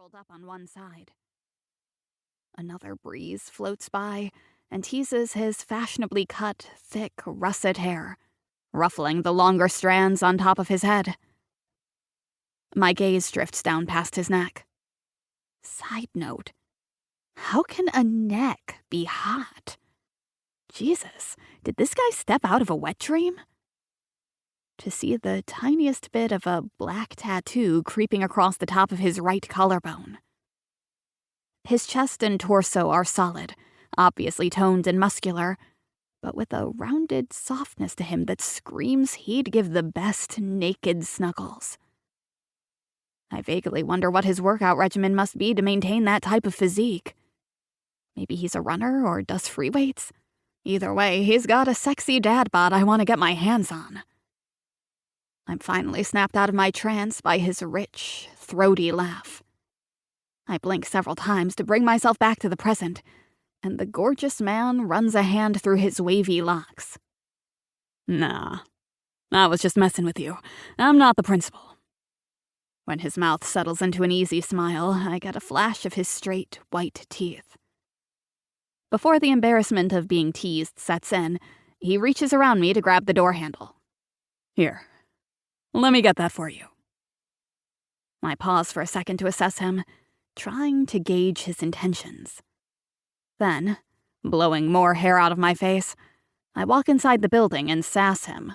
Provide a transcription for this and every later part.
curled up on one side. Another breeze floats by and teases his fashionably cut, thick, russet hair, ruffling the longer strands on top of his head. My gaze drifts down past his neck. Side note, how can a neck be hot? Jesus, did this guy step out of a wet dream? To see the tiniest bit of a black tattoo creeping across the top of his right collarbone. His chest and torso are solid, obviously toned and muscular, but with a rounded softness to him that screams he'd give the best naked snuggles. I vaguely wonder what his workout regimen must be to maintain that type of physique. Maybe he's a runner or does free weights. Either way, he's got a sexy dad bod I want to get my hands on. I'm finally snapped out of my trance by his rich, throaty laugh. I blink several times to bring myself back to the present, and the gorgeous man runs a hand through his wavy locks. Nah, I was just messing with you. I'm not the principal. When his mouth settles into an easy smile, I get a flash of his straight, white teeth. Before the embarrassment of being teased sets in, he reaches around me to grab the door handle. Here, let me get that for you. I pause for a second to assess him, trying to gauge his intentions. Then, blowing more hair out of my face, I walk inside the building and sass him.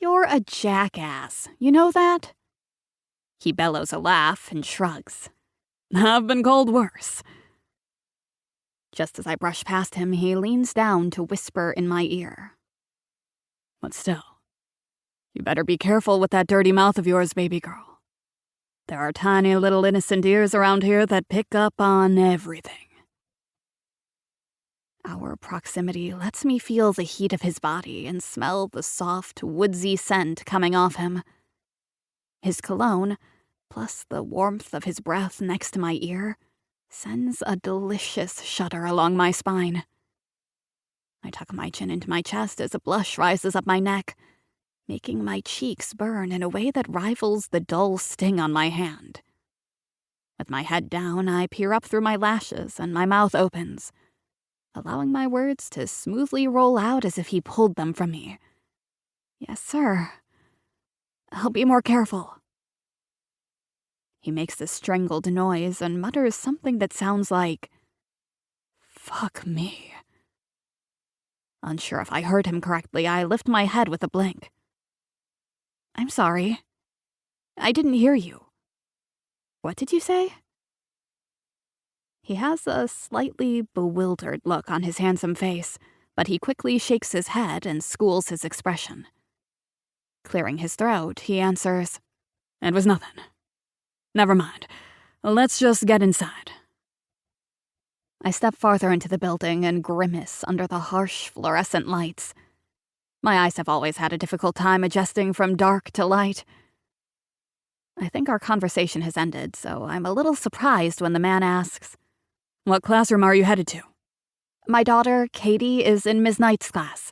You're a jackass, you know that? He bellows a laugh and shrugs. I've been called worse. Just as I brush past him, he leans down to whisper in my ear. But still, you better be careful with that dirty mouth of yours, baby girl. There are tiny little innocent ears around here that pick up on everything. Our proximity lets me feel the heat of his body and smell the soft, woodsy scent coming off him. His cologne, plus the warmth of his breath next to my ear, sends a delicious shudder along my spine. I tuck my chin into my chest as a blush rises up my neck, making my cheeks burn in a way that rivals the dull sting on my hand. With my head down, I peer up through my lashes and my mouth opens, allowing my words to smoothly roll out as if he pulled them from me. Yes, sir. I'll be more careful. He makes a strangled noise and mutters something that sounds like, fuck me. Unsure if I heard him correctly, I lift my head with a blink. I'm sorry. I didn't hear you. What did you say? He has a slightly bewildered look on his handsome face, but he quickly shakes his head and schools his expression. Clearing his throat, he answers, It was nothing. Never mind. Let's just get inside. I step farther into the building and grimace under the harsh fluorescent lights. My eyes have always had a difficult time adjusting from dark to light. I think our conversation has ended, so I'm a little surprised when the man asks, What classroom are you headed to? My daughter, Katie, is in Ms. Knight's class.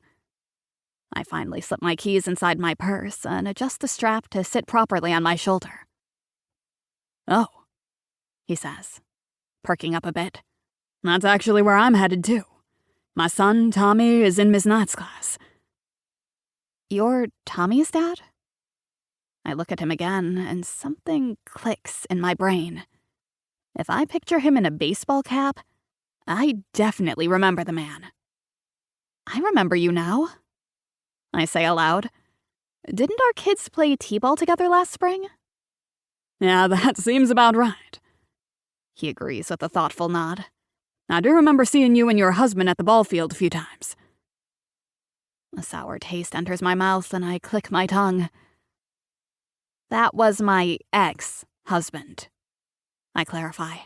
I finally slip my keys inside my purse and adjust the strap to sit properly on my shoulder. Oh, he says, perking up a bit. That's actually where I'm headed too. My son, Tommy, is in Ms. Knight's class. You're Tommy's dad? I look at him again, and something clicks in my brain. If I picture him in a baseball cap, I definitely remember the man. I remember you now, I say aloud. Didn't our kids play t-ball together last spring? Yeah, that seems about right. He agrees with a thoughtful nod. I do remember seeing you and your husband at the ball field a few times. A sour taste enters my mouth and I click my tongue. That was my ex-husband, I clarify.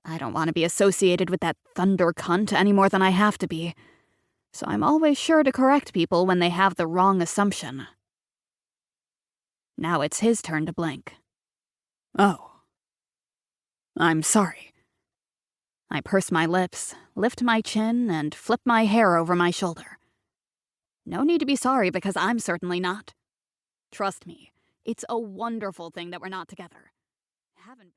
I don't want to be associated with that thunder cunt any more than I have to be, so I'm always sure to correct people when they have the wrong assumption. Now it's his turn to blink. Oh. I'm sorry. I purse my lips, lift my chin, and flip my hair over my shoulder. No need to be sorry because I'm certainly not. Trust me, it's a wonderful thing that we're not together. Haven't been.